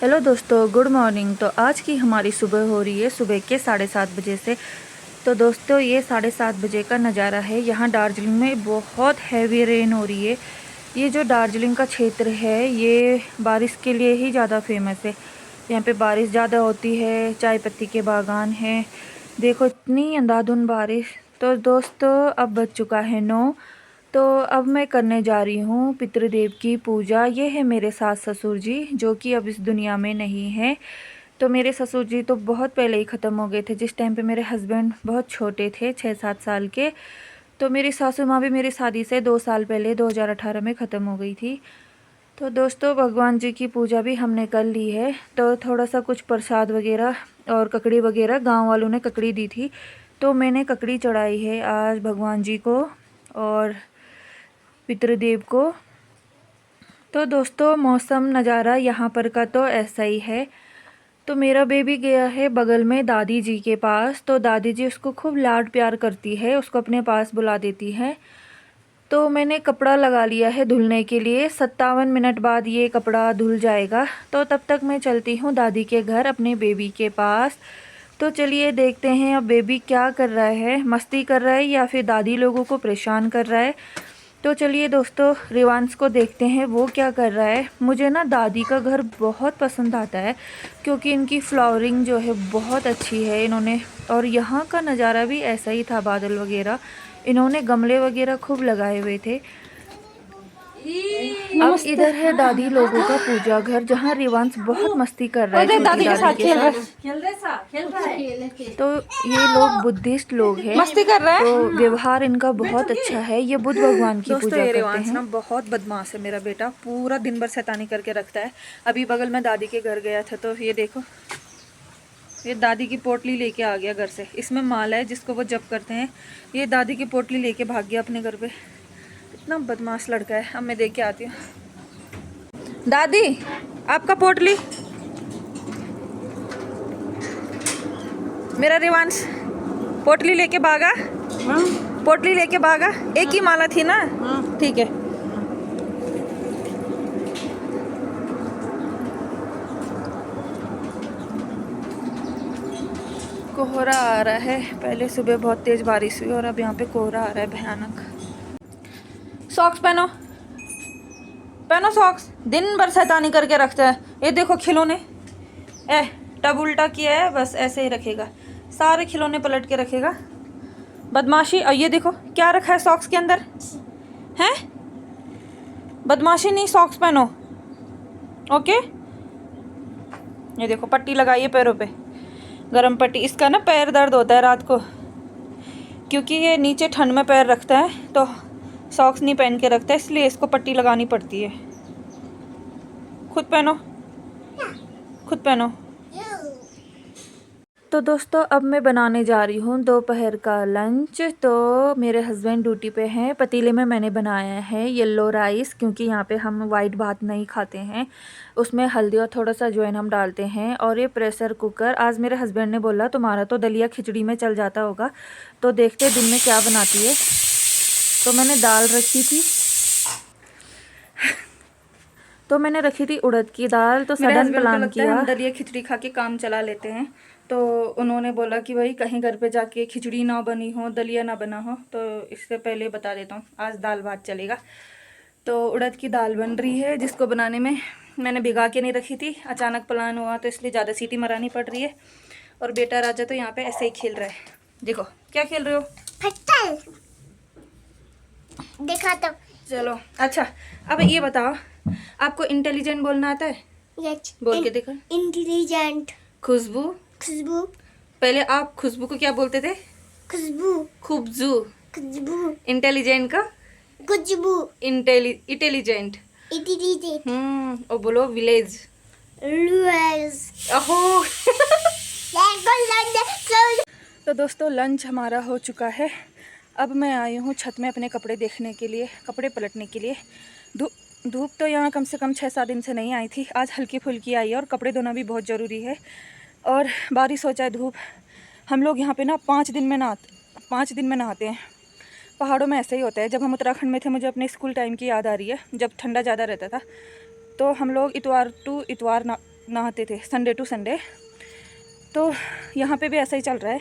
Hello दोस्तों, good morning. तो आज की हमारी सुबह हो रही है सुबह के 7:30 बजे से। तो दोस्तों ये 7:30 बजे का नज़ारा है। यहाँ दार्जिलिंग में बहुत हैवी रेन हो रही है। ये जो दार्जिलिंग का क्षेत्र है ये बारिश के लिए ही ज़्यादा फेमस है। यहाँ पे बारिश ज़्यादा होती है, चाय पत्ती के बागान हैं। देखो इतनी अंधाधुंध बारिश। तो दोस्तों अब बज चुका है 9। तो अब मैं करने जा रही हूँ पितृदेव की पूजा। ये है मेरे सास ससुर जी जो कि अब इस दुनिया में नहीं है। तो मेरे ससुर जी तो बहुत पहले ही ख़त्म हो गए थे, जिस टाइम पे मेरे हस्बैंड बहुत छोटे थे, 6-7 साल के। तो मेरी सासू माँ भी मेरी शादी से 2 साल पहले 2018 में ख़त्म हो गई थी। तो दोस्तों भगवान जी की पूजा भी हमने कर ली है। तो थोड़ा सा कुछ प्रसाद वगैरह और ककड़ी वगैरह गांव वालों ने ककड़ी दी थी, तो मैंने ककड़ी चढ़ाई है आज भगवान जी को और पितृदेव को। तो दोस्तों मौसम नज़ारा यहाँ पर का तो ऐसा ही है। तो मेरा बेबी गया है बगल में दादी जी के पास। तो दादी जी उसको खूब लाड प्यार करती है, उसको अपने पास बुला देती है। तो मैंने कपड़ा लगा लिया है धुलने के लिए। 57 मिनट बाद ये कपड़ा धुल जाएगा। तो तब तक मैं चलती हूँ दादी के घर अपने बेबी के पास। तो चलिए देखते हैं अब बेबी क्या कर रहा है, मस्ती कर रहा है या फिर दादी लोगों को परेशान कर रहा है। तो चलिए दोस्तों रिवांश को देखते हैं वो क्या कर रहा है। मुझे ना दादी का घर बहुत पसंद आता है क्योंकि इनकी फ्लावरिंग जो है बहुत अच्छी है इन्होंने। और यहाँ का नज़ारा भी ऐसा ही था, बादल वगैरह, इन्होंने गमले वगैरह खूब लगाए हुए थे। अब इधर है दादी लोगों का पूजा घर जहाँ रिवांश बहुत मस्ती कर रहा है दादी के साथ खेल रहा है। तो ये लोग बुद्धिस्ट लोग हैं, मस्ती कर रहा है। तो व्यवहार इनका बहुत अच्छा है। ये बुद्ध भगवान की पूजा करते हैं। ना बहुत बदमाश है मेरा बेटा, पूरा दिन भर शैतानी करके रखता है। अभी बगल में दादी के घर गया था तो ये देखो ये दादी की पोटली लेके आ गया घर से। इसमें माल है जिसको वो जप करते हैं। ये दादी की पोटली लेके भाग गया अपने घर पे। इतना बदमाश लड़का है। अब मैं देख के आती हूँ। दादी आपका पोटली। मेरा रिवांश पोटली लेके भागा। पोटली लेके भागा। एक ही माला थी ना? ठीक है। कोहरा आ रहा है। पहले सुबह बहुत तेज बारिश हुई और अब यहाँ पे कोहरा आ रहा है भयानक। सॉक्स पहनो, पहनो सॉक्स। दिन भर शैतानी करके रखता है। ये देखो खिलौने, टब उल्टा किया है, बस ऐसे ही रखेगा। सारे खिलौने पलट के रखेगा, बदमाशी। और ये देखो क्या रखा है सॉक्स के अंदर है। बदमाशी नहीं, सॉक्स पहनो। ओके। ये देखो पट्टी लगाई है पैरों पे, गरम पट्टी। इसका ना पैर दर्द होता है रात को क्योंकि ये नीचे ठंड में पैर रखता है तो सॉक्स नहीं पहन के रखता है, इसलिए इसको पट्टी लगानी पड़ती है। खुद पहनो, खुद पहनो। तो दोस्तों अब मैं बनाने जा रही हूँ दोपहर का लंच। तो मेरे हस्बैंड ड्यूटी पे हैं। पतीले में मैंने बनाया है येलो राइस क्योंकि यहाँ पे हम वाइट भात नहीं खाते हैं। उसमें हल्दी और थोड़ा सा अजवाइन हम डालते हैं। और ये प्रेशर कुकर, आज मेरे हस्बैंड ने बोला तुम्हारा तो दलिया खिचड़ी में चल जाता होगा, तो देखते दिन में क्या बनाती है। तो मैंने दाल रखी थी तो मैंने रखी थी उड़द की दाल। तो सडन प्लान किया, हम दलिया खिचड़ी खा के काम चला लेते हैं। तो उन्होंने बोला कि भाई कहीं घर पे जाके खिचड़ी ना बनी हो, दलिया ना बना हो, तो इससे पहले बता देता हूँ आज दाल भात चलेगा। तो उड़द की दाल बन रही है जिसको बनाने में मैंने भिगा के नहीं रखी थी, अचानक प्लान हुआ तो इसलिए ज़्यादा सीटी मरानी पड़ रही है। और बेटा राजा तो यहाँ पे ऐसे ही खेल रहा है। देखो क्या खेल रहे हो? देखा तो चलो अच्छा, अब ये बताओ आपको इंटेलिजेंट बोलना आता है? यस। बोल के देखो। इंटेलिजेंट। खुशबू। खुशबू। पहले आप खुशबू को क्या बोलते थे? खुशबू। खुबजू। खुशबू। इंटेलिजेंट का खुशबू। इंटेलिजेंट। इंटेलिजेंट। और बोलो विलेज। लुएस। अहो तो दोस्तों लंच हमारा हो चुका है। अब मैं आई हूँ छत में अपने कपड़े देखने के लिए, कपड़े पलटने के लिए। धूप तो यहाँ कम से कम 6-7 दिन से नहीं आई थी, आज हल्की फुल्की आई है। और कपड़े धोना भी बहुत ज़रूरी है। और बारिश हो चाहे धूप, हम लोग यहाँ पे ना 5 दिन में नहाते हैं। पहाड़ों में ऐसे ही होता है। जब हम उत्तराखंड में थे, मुझे अपने स्कूल टाइम की याद आ रही है, जब ठंडा ज़्यादा रहता था तो हम लोग इतवार टू इतवार नहाते थे संडे टू संडे। तो यहाँ पे भी ऐसा ही चल रहा है।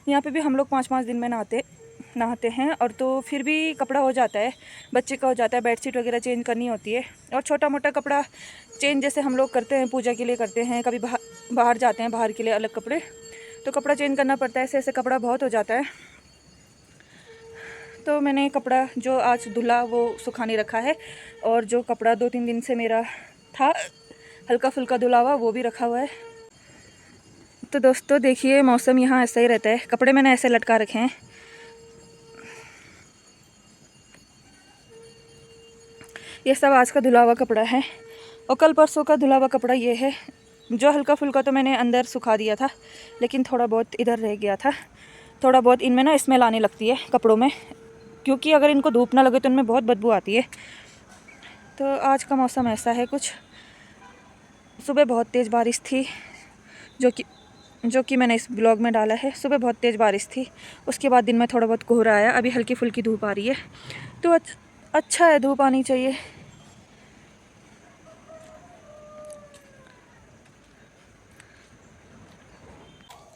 यहाँ पे भी हम लोग 5-5 दिन में नहाते हैं, और तो फिर भी कपड़ा हो जाता है, बच्चे का हो जाता है, बेडशीट वगैरह चेंज करनी होती है, और छोटा मोटा कपड़ा चेंज जैसे हम लोग करते हैं, पूजा के लिए करते हैं, कभी बाहर जाते हैं, बाहर के लिए अलग कपड़े, तो कपड़ा चेंज करना पड़ता है, ऐसे कपड़ा बहुत हो जाता है। तो मैंने कपड़ा जो आज धुला वो सुखाने रखा है, और जो कपड़ा 2-3 दिन से मेरा था हल्का फुल्का धुला हुआ वो भी रखा हुआ है। तो दोस्तों देखिए मौसम यहाँ ऐसा ही रहता है। कपड़े मैंने ऐसे लटका रखे हैं। ये सब आज का धुला हुआ कपड़ा है, और कल परसों का धुला हुआ कपड़ा ये है। जो हल्का फुल्का तो मैंने अंदर सुखा दिया था, लेकिन थोड़ा बहुत इधर रह गया था। थोड़ा बहुत इनमें ना स्मेल आने लगती है कपड़ों में, क्योंकि अगर इनको धूप ना लगे तो इनमें बहुत बदबू आती है। तो आज का मौसम ऐसा है कुछ। सुबह बहुत तेज़ बारिश थी, जो कि मैंने इस ब्लॉग में डाला है। सुबह बहुत तेज़ बारिश थी, उसके बाद दिन में थोड़ा बहुत कोहरा आया, अभी हल्की फुल्की धूप आ रही है। तो अच्छा है, धूप आनी चाहिए।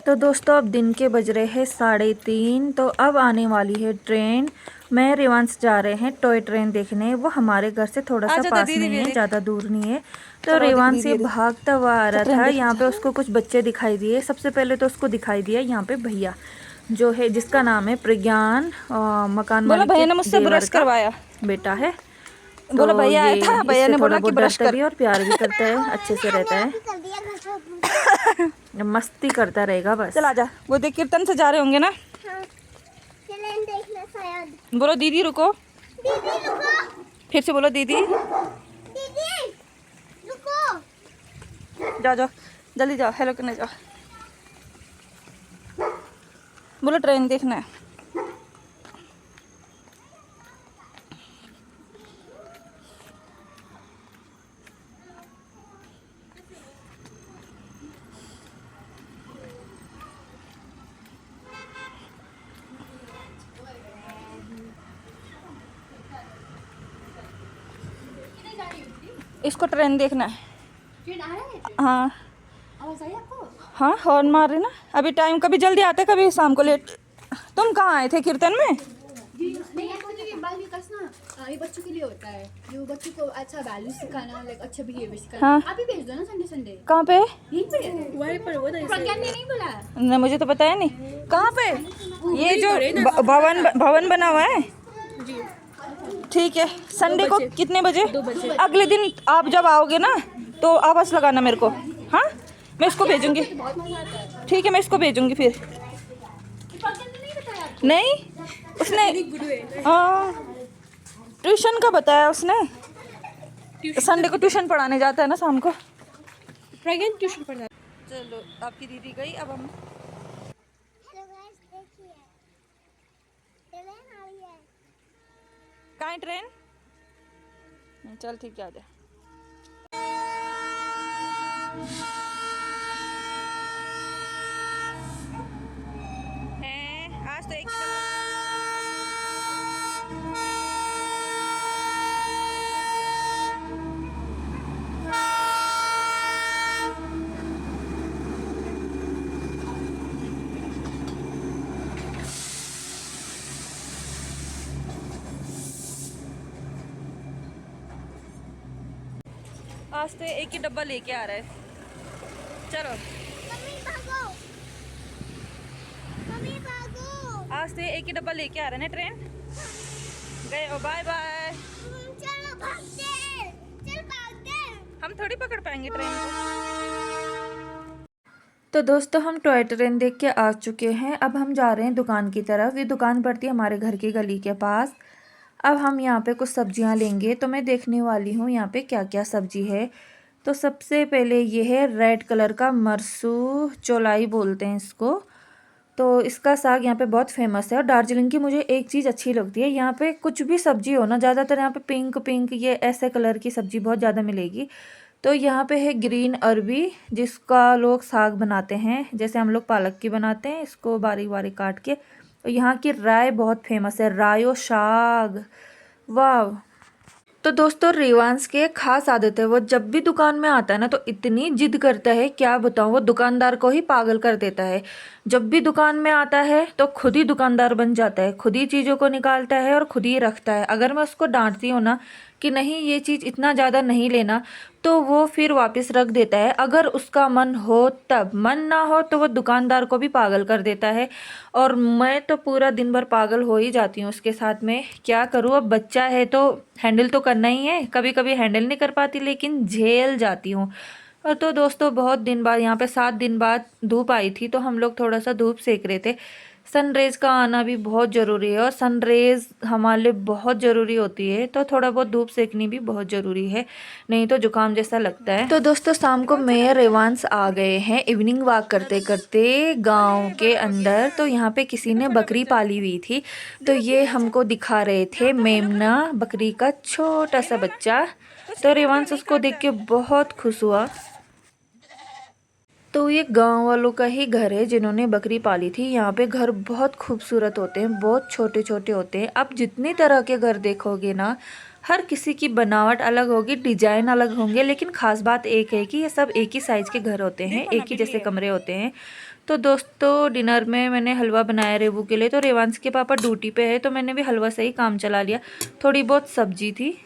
तो दोस्तों अब दिन के बज रहे हैं 3:30। तो अब आने वाली है ट्रेन। मैं रेवांश जा रहे हैं टॉय ट्रेन देखने। वो हमारे घर से थोड़ा सा पास में है, ज़्यादा दूर नहीं है। तो रेवांश ये भागता हुआ आ रहा था। यहाँ पे उसको कुछ बच्चे दिखाई दिए। सबसे पहले तो उसको दिखाई दिया यहाँ पे भैया, जो है जिसका नाम है प्रज्ञान, मकान मालिक भैया ने मुझसे ब्रश करवाया बेटा है। बोला भैया आया था, भैया ने बोला कि ब्रश कर भी, और प्यार भी करता है, अच्छे से रहता है, मस्ती करता रहेगा बस। चल आजा। वो देख कीर्तन से जा रहे होंगे ना। हाँ। चलें देखना शायद। बोलो दीदी रुको। दीदी रुको। फिर से बोलो दीदी। दीदी रुको। जाओ जाओ जल्दी जाओ, हेलो करने जाओ। बोलो ट्रेन देखना है। इसको ट्रेन देखना है। ट्रेन आ रहा है? हाँ आवाज आई आपको? हाँ, हॉर्न मार रहे ना। अभी टाइम कभी जल्दी आता है, कभी शाम को लेट। तुम कहाँ आए थे कीर्तन में? नहीं, बाल विकास ना ये बच्चों के लिए होता है, जो बच्चों को अच्छा वैल्यू सिखाना, लाइक अच्छा बिहेवियर सिखाना। हाँ। आप ही भेज दो ना संडे संडे। कहाँ पे? यहीं पे वहीं पर वो प्रज्ञान ने नहीं बोला। नहीं मुझे तो पता है नहीं कहाँ पे। ये जो भवन बना हुआ है। ठीक है, संडे को कितने बजे? 2 बजे। अगले दिन आप जब आओगे ना तो आवाज़ लगाना मेरे को। हाँ मैं इसको भेजूंगी। ठीक है मैं इसको भेजूंगी फिर। नहीं उसने ट्यूशन का बताया उसने। संडे को ट्यूशन पढ़ाने जाता है ना शाम को। प्रज्ञान ट्यूशन पढ़ाता। चलो आपकी दीदी गई, अब हम। हेलो गाइस देखिए, ट्रेन आ रही है। कहाँ है ट्रेन? चल ठीक है, आ जा। आज तो एक आज तो एक ही डब्बा लेके आ रहा है। चलो मम्मी भागो, मम्मी भागो। आज तो एक ही डब्बा लेके आ रहा है ना ट्रेन। गए हो, बाय बाय। चलो भागते हैं, चल भागते हैं। हम थोड़ी पकड़ पाएंगे ट्रेन को। तो दोस्तों हम टॉय ट्रेन देख के आ चुके हैं। अब हम जा रहे हैं दुकान की तरफ। ये दुकान पड़ती है हमारे घर की गली के पास। अब हम यहाँ पे कुछ सब्जियाँ लेंगे, तो मैं देखने वाली हूँ यहाँ पे क्या क्या सब्जी है। तो सबसे पहले ये है रेड कलर का मरसू, चौलाई बोलते हैं इसको। तो इसका साग यहाँ पे बहुत फेमस है। और दार्जिलिंग की मुझे एक चीज़ अच्छी लगती है, यहाँ पे कुछ भी सब्जी हो ना, ज़्यादातर यहाँ पे पिंक पिंक ये ऐसे कलर की सब्जी बहुत ज़्यादा मिलेगी। तो यहाँ पे है ग्रीन अरबी, जिसका लोग साग बनाते हैं, जैसे हम लोग पालक की बनाते हैं, इसको बारीक बारीक काट के। और यहाँ की राय बहुत फेमस है, रायो साग, वाह। तो दोस्तों रेवांश की एक खास आदत है, वो जब भी दुकान में आता है ना तो इतनी जिद करता है, क्या बताऊँ, वो दुकानदार को ही पागल कर देता है। जब भी दुकान में आता है तो खुद ही दुकानदार बन जाता है, खुद ही चीज़ों को निकालता है और खुद ही रखता है। अगर मैं उसको डांटती हूँ ना कि नहीं ये चीज़ इतना ज़्यादा नहीं लेना, तो वो फिर वापस रख देता है। अगर उसका मन हो तब, मन ना हो तो वो दुकानदार को भी पागल कर देता है। और मैं तो पूरा दिन भर पागल हो ही जाती हूँ उसके साथ में। क्या करूँ, अब बच्चा है तो हैंडल तो करना ही है। कभी कभी हैंडल नहीं कर पाती लेकिन झेल जाती हूँ। और तो दोस्तों बहुत दिन बाद, यहाँ पे 7 दिन बाद धूप आई थी, तो हम लोग थोड़ा सा धूप सेक रहे थे। सनरेज़ का आना भी बहुत ज़रूरी है और सनरेज़ हमारे लिए बहुत ज़रूरी होती है, तो थोड़ा बहुत धूप सेकनी भी बहुत ज़रूरी है, नहीं तो जुकाम जैसा लगता है। तो दोस्तों शाम को मैं रेवांश आ गए हैं इवनिंग वॉक करते करते गांव के अंदर। तो यहाँ पे किसी ने बकरी पाली हुई थी, तो ये हमको दिखा रहे थे मेमना बकरी का छोटा सा बच्चा। तो रेवांश उसको देख के बहुत खुश हुआ। तो ये गांव वालों का ही घर है जिन्होंने बकरी पाली थी। यहाँ पे घर बहुत खूबसूरत होते हैं, बहुत छोटे छोटे होते हैं। अब जितनी तरह के घर देखोगे ना, हर किसी की बनावट अलग होगी, डिजाइन अलग होंगे, लेकिन खास बात एक है कि ये सब एक ही साइज के घर होते हैं, एक ही जैसे कमरे होते हैं। तो दोस्तों डिनर में मैंने हलवा बनाया रेवू के लिए। तो रेवांश के पापा ड्यूटी पे है तो मैंने भी हलवा से ही काम चला लिया। थोड़ी बहुत सब्जी थी।